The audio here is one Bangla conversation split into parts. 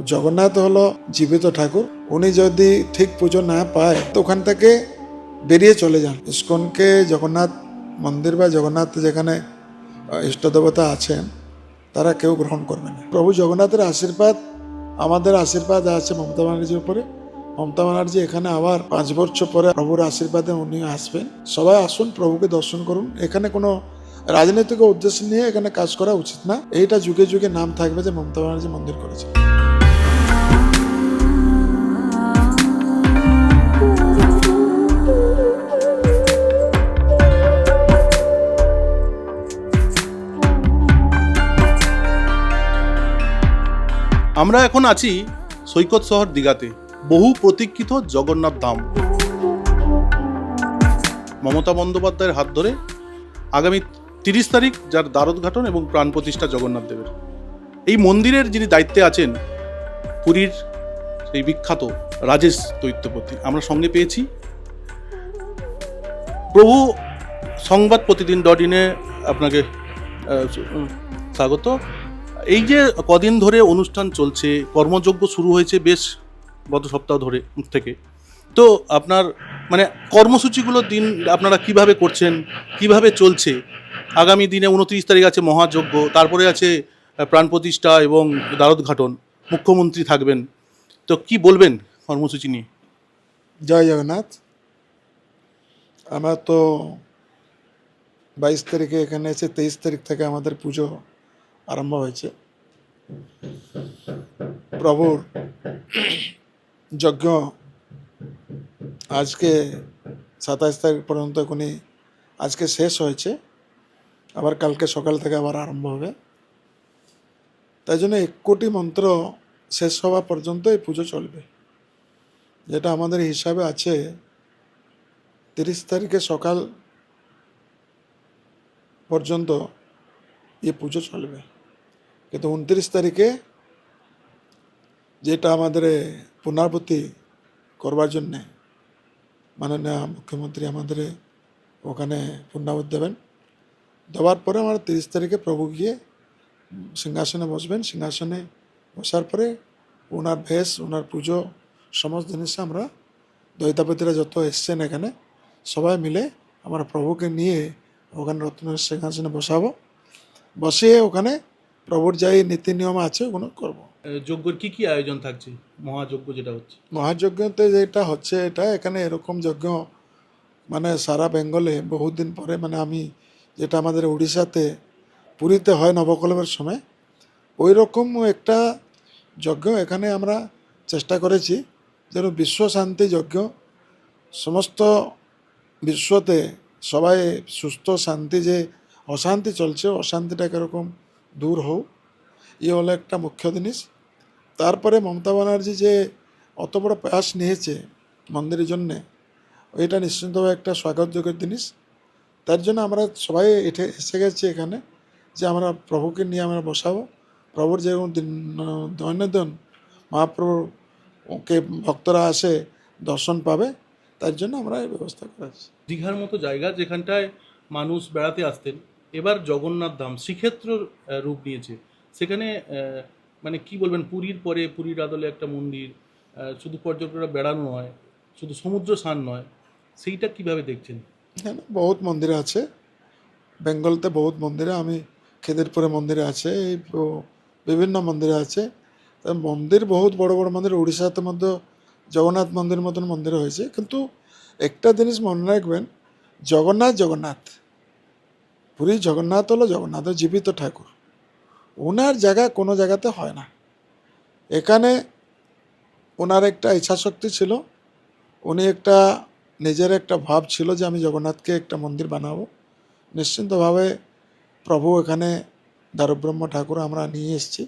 জগন্নাথ হলো জীবিত ঠাকুর। উনি যদি ঠিক পুজো না পায় তো ওখান থেকে বেরিয়ে চলে যান। ইস্কনকে জগন্নাথ মন্দির বা জগন্নাথ যেখানে ইষ্টদেবতা আছেন তারা কেউ গ্রহণ করবে না। প্রভু জগন্নাথের আশীর্বাদ, আমাদের আশীর্বাদ আছে মমতা ব্যানার্জির উপরে। মমতা ব্যানার্জি এখানে আবার 5 বছর পরে প্রভুর আশীর্বাদে উনি আসবেন। সবাই আসুন, প্রভুকে দর্শন করুন। এখানে কোনো রাজনৈতিক উদ্দেশ্য নিয়ে এখানে কাজ করা উচিত না। এইটা যুগে যুগে নাম থাকবে যে মমতা ব্যানার্জি মন্দির করেছে। আমরা এখন আছি সৈকত শহর দীঘাতে, বহু প্রতীক্ষিত জগন্নাথ ধাম। মমতা বন্দ্যোপাধ্যায়ের হাত ধরে আগামী 30 তারিখ যার দ্বারোদ্ঘাটন এবং প্রাণ প্রতিষ্ঠা জগন্নাথ দেবের। এই মন্দিরের যিনি দায়িত্বে আছেন পুরীর সেই বিখ্যাত রাজেশ দৈত্যপতি আমরা সঙ্গে পেয়েছি। প্রভু সংবাদ প্রতিদিন .in-এ আপনাকে স্বাগত। এই যে কদিন ধরে অনুষ্ঠান চলছে, কর্মযজ্ঞ শুরু হয়েছে বেশ গত সপ্তাহ ধরে থেকে, তো আপনার মানে কর্মসূচিগুলোর দিন আপনারা কিভাবে করছেন, কিভাবে চলছে? আগামী দিনে 29 তারিখ আছে মহাযজ্ঞ, তারপরে আছে প্রাণ প্রতিষ্ঠা এবং দ্বারোদ্ঘাটন, মুখ্যমন্ত্রী থাকবেন, তো কি বলবেন কর্মসূচি নিয়ে? জয় জগন্নাথ। আমরা তো 22 তারিখে এখানে এসে 23 তারিখ থেকে আমাদের পুজো আরম্ভ হয়েছে। প্রভুর যজ্ঞ আজকে 27 তারিখ পর্যন্ত উনি আজকে শেষ হয়েছে, আবার কালকে সকাল থেকে আবার আরম্ভ হবে। তাই জন্য 1 কোটি মন্ত্র শেষ হওয়া পর্যন্ত এই পুজো চলবে। যেটা আমাদের হিসাবে আছে 30 তারিখে সকাল পর্যন্ত এই পুজো চলবে, কিন্তু 29 তারিখে যেটা আমাদের পুনরাবৃত্তি করবার জন্যে মাননীয় মুখ্যমন্ত্রী আমাদের ওখানে পুনরাবৃত্তি দেবেন। দেওয়ার পরে আমরা 30 তারিখে প্রভু গিয়ে সিংহাসনে বসবেন। সিংহাসনে বসার পরে ওনার ভেষ, ওনার পুজো সমস্ত জিনিস আমরা দৈতাপতিরা যত এসছেন এখানে সবাই মিলে আমরা প্রভুকে নিয়ে ওখানে রত্নের সিংহাসনে বসাবো। বসিয়ে ওখানে প্রভুর যাই নীতি নিয়ম আছে ওগুলো করবো। যজ্ঞের কি কি আয়োজন থাকছে? মহাযজ্ঞ যেটা হচ্ছে, মহাযজ্ঞতে যেটা হচ্ছে এটা এখানে এরকম যজ্ঞ মানে সারা বেঙ্গলে বহুদিন পরে, মানে আমি যেটা আমাদের উড়িষ্যাতে পুরীতে হয় নবকলবের সময়, ওই রকম একটা যজ্ঞ এখানে আমরা চেষ্টা করেছি যেন বিশ্ব শান্তি যজ্ঞ, সমস্ত বিশ্বতে সবাই সুস্থ শান্তি, যে অশান্তি চলছে অশান্তিটা কীরকম দূর হোক, ইয়ে হলো একটা মুখ্য জিনিস। তারপরে মমতা ব্যানার্জি যে অত বড় প্রয়াস নিয়েছে মন্দিরের জন্যে, ওইটা নিশ্চিন্তভাবে একটা স্বাগতযোগ্যের জিনিস। তার জন্য আমরা সবাই এসে গেছি এখানে যে আমরা প্রভুকে নিয়ে আমরা বসাবো। প্রভুর যেরকম দৈনন্দিন মহাপ্রভুকে ভক্তরা আসে দর্শন পাবে, তার জন্য আমরা এই ব্যবস্থা করেছি। দীঘার মতো জায়গা যেখানটায় মানুষ বেড়াতে আসতেন, এবার জগন্নাথ ধাম শ্রীক্ষেত্র রূপ নিয়েছে। সেখানে মানে কি বলবেন, পুরীর পরে পুরীর আদলে একটা মন্দির, শুধু পর্যটকরা বেড়ানো নয়, শুধু সমুদ্র স্নান নয়, সেইটা কিভাবে দেখছেন? হ্যাঁ, বহুত মন্দির আছে বেঙ্গলতে, বহুত মন্দিরে, আমি খেদিরপুরে মন্দিরে আছে, এই বিভিন্ন মন্দিরে আছে। মন্দির বহুত বড় বড় মন্দির, উড়িষ্যাতে মধ্যে জগন্নাথ মন্দির মতন মন্দির হয়েছে। কিন্তু একটা জিনিস মনে রাখবেন, জগন্নাথ জগন্নাথ, পুরী জগন্নাথ হলো জগন্নাথ জীবিত ঠাকুর। ওনার জায়গা কোনো জায়গাতে হয় না। এখানে ওনার একটা ইচ্ছাশক্তি ছিল, উনি একটা নিজের একটা ভাব ছিল যে আমি জগন্নাথকে একটা মন্দির বানাবো। নিশ্চিন্তভাবে প্রভু এখানে দারুব্রহ্ম ঠাকুর আমরা নিয়ে এসেছি,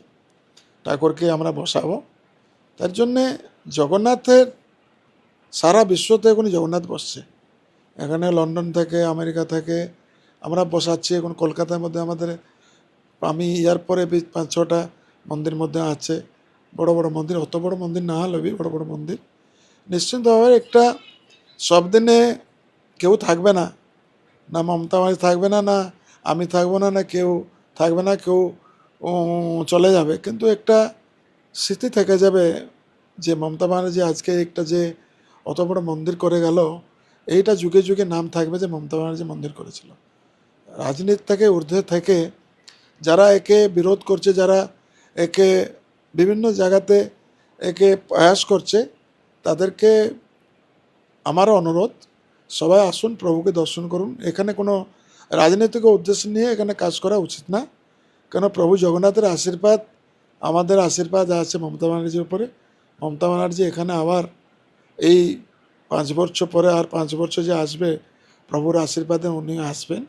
ঠাকুরকে আমরা বসাবো। তার জন্যে জগন্নাথের সারা বিশ্বতে এখন জগন্নাথ বসছে। এখানে লন্ডন থেকে, আমেরিকা থেকে আমরা বসাচ্ছি। এখন কলকাতার মধ্যে আমাদের, আমি ইয়ার পরে 5-6টা মন্দির মধ্যে আছে বড় বড় মন্দির। অত বড় মন্দির না হলেও বড় বড় মন্দির। নিশ্চিন্তভাবে একটা সব দিনে কেউ থাকবে না, না মমতা ব্যানার্জি থাকবে না, না আমি থাকবো না, না কেউ থাকবে না, কেউ চলে যাবে। কিন্তু একটা স্মৃতি থেকে যাবে যে মমতা ব্যানার্জি আজকে একটা যে অত বড় মন্দির করে গেল, এইটা যুগে যুগে নাম থাকবে যে মমতা ব্যানার্জি মন্দির করেছিল। রাজনীতি থেকে ঊর্ধ্বে থেকে যারা একে বিরোধ করছে, যারা একে বিভিন্ন জায়গাতে একে প্রয়াস করছে, তাদেরকে আমারও অনুরোধ, সবাই আসুন, প্রভুকে দর্শন করুন। এখানে কোনো রাজনৈতিক উদ্দেশ্য নিয়ে এখানে কাজ করা উচিত না, কেন প্রভু জগন্নাথের আশীর্বাদ, আমাদের আশীর্বাদ আছে মমতা ব্যানার্জির উপরে। মমতা ব্যানার্জি এখানে আবার এই 5 বছর পরে আর 5 বছর যে আসবে, প্রভুর আশীর্বাদে উনি আসবেন।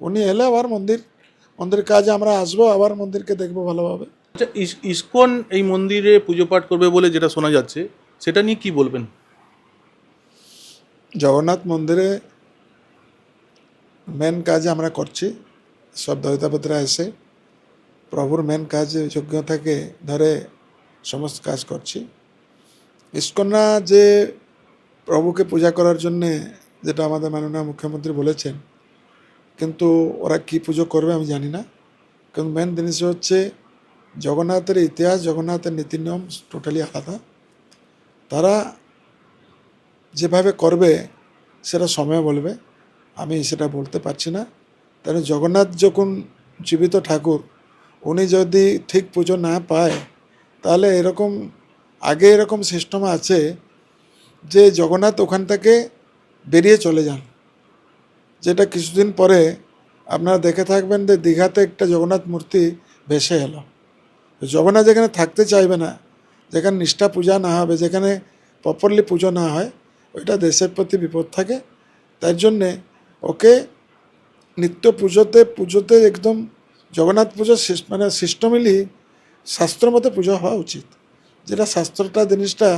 উনি এলে আবার মন্দির কাজে আমরা আসবো, আবার মন্দিরকে দেখবো ভালোভাবে। আচ্ছা, ইসকন এই মন্দিরে পুজো পাঠ করবে বলে যেটা শোনা যাচ্ছে, সেটা নিয়ে কি বলবেন? জগন্নাথ মন্দিরে মেন কাজ আমরা করছি, সব দৈতাপতিরা এসে প্রভুর মেন কাজ যোগ্যতাকে ধরে সমস্ত কাজ করছি। ইসকনরা যে প্রভুকে পূজা করার জন্যে, যেটা আমাদের মাননীয় মুখ্যমন্ত্রী বলেছেন, কিন্তু ওরা কি পুজো করবে আমি জানি না। কিন্তু মেন জিনিস হচ্ছে জগন্নাথের ইতিহাস, জগন্নাথের নীতি নিয়ম টোটালি আলাদা। তারা যেভাবে করবে সেটা সময় বলবে, আমি সেটা বলতে পারছি না। তাহলে জগন্নাথ যখন জীবিত ঠাকুর, উনি যদি ঠিক পুজো না পায়, তাহলে এরকম আগে এরকম সিস্টেম আছে যে জগন্নাথ ওখান থেকে বেরিয়ে চলে যান, যেটা কিছুদিন পরে আপনারা দেখে থাকবেন যে দীঘাতে একটা জগন্নাথ মূর্তি ভেসে এলো। জগন্নাথ যেখানে থাকতে চাইবে না, যেখানে নিষ্ঠা পূজা না হবে, যেখানে প্রপারলি পুজো না হয়, ওইটা দেশের প্রতি বিপদ থাকে। তাই জন্যে ওকে নিত্য পুজোতে একদম জগন্নাথ পুজো মানে সিস্টেমেলি শাস্ত্র মতে পুজো হওয়া উচিত। যেটা শাস্ত্রটা জিনিসটা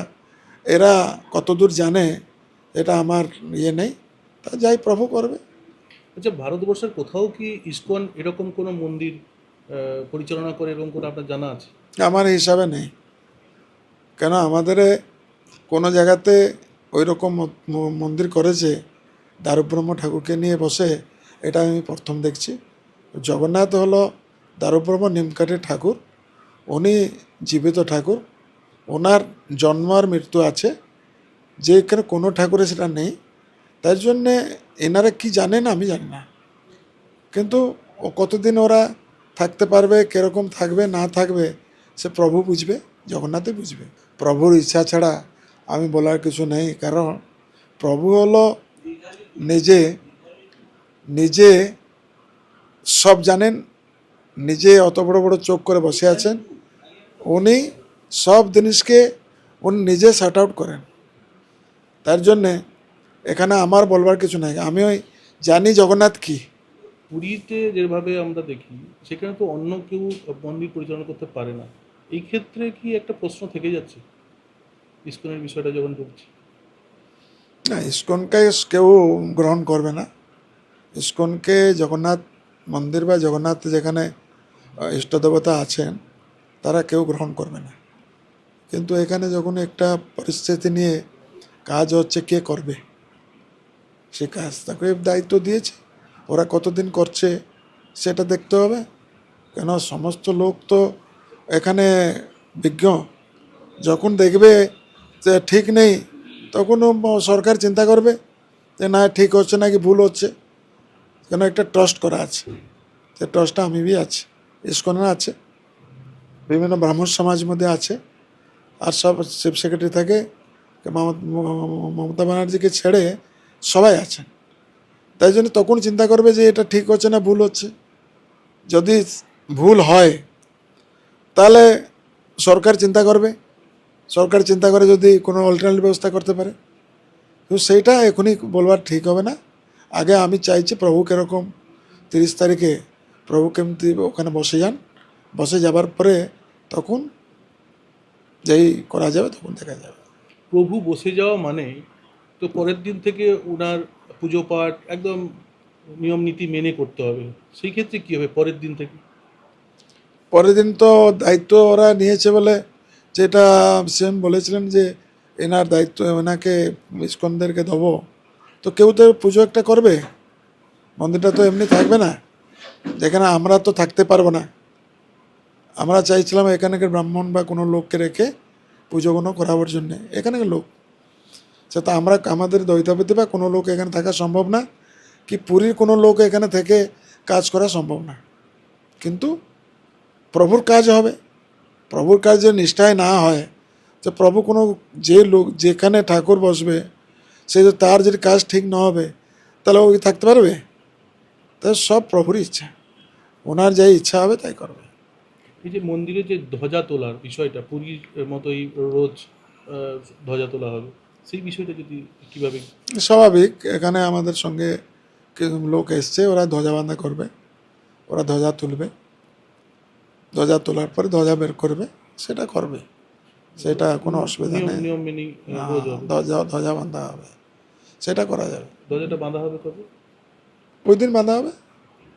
এরা কতদূর জানে এটা আমার ইয়ে নেই, তা যাই প্রভু করবে। আচ্ছা, ভারতবর্ষের কোথাও কি ইসকন এরকম কোনো মন্দির পরিচালনা করে, এরকম কোনো আপনার জানা আছে? আমার হিসাবে নেই, কেন আমাদের কোনো জায়গাতে ওই রকম মন্দির করেছে দারুব্রহ্ম ঠাকুরকে নিয়ে বসে, এটা আমি প্রথম দেখছি। জগন্নাথ হলো দারুব্রহ্ম নিমকাঠের ঠাকুর, উনি জীবিত ঠাকুর, ওনার জন্ম আর মৃত্যু আছে, যে এখানে কোনো ঠাকুরের সেটা নেই। তাই জন্যে এনারা কি জানেন আমি জানি না, কিন্তু ও কতদিন ওরা থাকতে পারবে, কীরকম থাকবে না থাকবে, সে প্রভু বুঝবে, জগন্নাথই বুঝবে। প্রভুর ইচ্ছা ছাড়া আমি বলার কিছু নেই, কারণ প্রভু হলো নিজে নিজে সব জানেন, নিজে অত বড় বড় চোখ করে বসে আছেন, উনি সব জিনিসকে উনি নিজে শার্ট আউট করেন। তার জন্যে এখানে আমার বলবার কিছু নাই, আমি ওই জানি জগন্নাথ কি। পুরীতে যেভাবে আমরা দেখি, সেখানে তো অন্য কেউ মন্দির পরিচালনা করতে পারে না। এই ক্ষেত্রে কি একটা প্রশ্ন থেকে যাচ্ছে ইসকনের বিষয়টা যখন বলছি? না, ইসকনকে কেউ গ্রহণ করবে না। ইসকনকে জগন্নাথ মন্দির বা জগন্নাথ যেখানে ইষ্টদেবতা আছেন, তারা কেউ গ্রহণ করবে না। কিন্তু এখানে যখন একটা পরিস্থিতি নিয়ে কাজ হচ্ছে, কে করবে সে কাজ, তাকে দায়িত্ব দিয়েছে, ওরা কতদিন করছে সেটা দেখতে হবে। কেন সমস্ত লোক তো এখানে বিজ্ঞ, যখন দেখবে যে ঠিক নেই, তখন সরকার চিন্তা করবে যে না ঠিক হচ্ছে নাকি ভুল হচ্ছে। কেন একটা ট্রাস্ট করা আছে, সে ট্রাস্টটা আমি বি আছে, ইসকনের আছে, বিভিন্ন ব্রাহ্মণ সমাজ মধ্যে আছে, আর সব চিফ সেক্রেটারি থাকে, মমতা ব্যানার্জিকে ছেড়ে সবাই আছেন। তাই জন্য তখন চিন্তা করবে যে এটা ঠিক হচ্ছে না ভুল হচ্ছে। যদি ভুল হয় তাহলে সরকার চিন্তা করবে, সরকার চিন্তা করে যদি কোনো অল্টারনেটিভ ব্যবস্থা করতে পারে। কিন্তু সেইটা এখনই বলবার ঠিক হবে না। আগে আমি চাইছি প্রভু কীরকম 30 তারিখে প্রভু কেমতি ওখানে বসে যান, বসে যাবার পরে তখন যেই করা যাবে তখন দেখা যাবে। প্রভু বসে যাওয়া মানে তো পরের দিন থেকে ওনার পুজো পাঠ একদম নিয়ম নীতি মেনে করতে হবে। সেই ক্ষেত্রে কী হবে পরের দিন থেকে? পরের দিন তো দায়িত্ব ওরা নিয়েছে বলে, যেটা সিএম বলেছিলেন যে এনার দায়িত্ব এনাকে ইসকনদেরকে দেবো, তো কেউ তো পুজো একটা করবে, মন্দিরটা তো এমনি থাকবে না, যেখানে আমরা তো থাকতে পারবো না। আমরা চাইছিলাম এখানকার ব্রাহ্মণ বা কোনো লোককে রেখে পুজোগুলো করাবার জন্যে, এখানকার লোক সেটা আমরা আমাদের দৈতাপতি বা কোনো লোক এখানে থাকা সম্ভব না, কি পুরীর কোনো লোক এখানে থেকে কাজ করা সম্ভব না। কিন্তু প্রভুর কাজ হবে, প্রভুর কাজ যে নিষ্ঠায় না হয়, তো প্রভু কোনো যে লোক যেখানে ঠাকুর বসবে সে যে তার যদি কাজ ঠিক না হবে তাহলে ওই থাকতে পারবে? তা সব প্রভুর ইচ্ছা, ওনার যাই ইচ্ছা হবে তাই করবে। এই যে মন্দিরে যে ধ্বজা তোলার বিষয়টা, পুরীর মতোই রোজ ধ্বজা তোলা হবে, সেই বিষয়টা যদি কিভাবে? স্বাভাবিক, এখানে আমাদের সঙ্গে লোক এসছে, ওরা ধ্বজা বাঁধা করবে, ওরা ধ্বজা তুলবে, ধ্বজা তোলার পরে ধ্বজা বের করবে, সেটা করবে, সেটা কোনো অসুবিধা নেই। নিয়ম মেনে রোজ হবে। ধ্বজা বাঁধা হবে, সেটা করা যাবে। ধ্বজাটা বাঁধা হবে কবে? ওই দিন বাঁধা হবে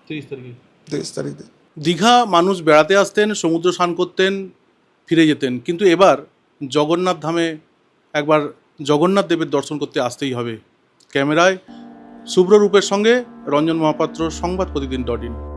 30 তারিখে। 30 তারিখ দিন। দীঘা মানুষ বেড়াতে আসতেন, সমুদ্র স্নান করতেন, ফিরে যেতেন, কিন্তু এবার জগন্নাথ ধামে একবার জগন্নাথ দেবের দর্শন করতে আসতেই হবে। ক্যামেরায় শুভ্র রূপের সঙ্গে রঞ্জন মহাপাত্র, সংবাদ প্রতিদিন .in।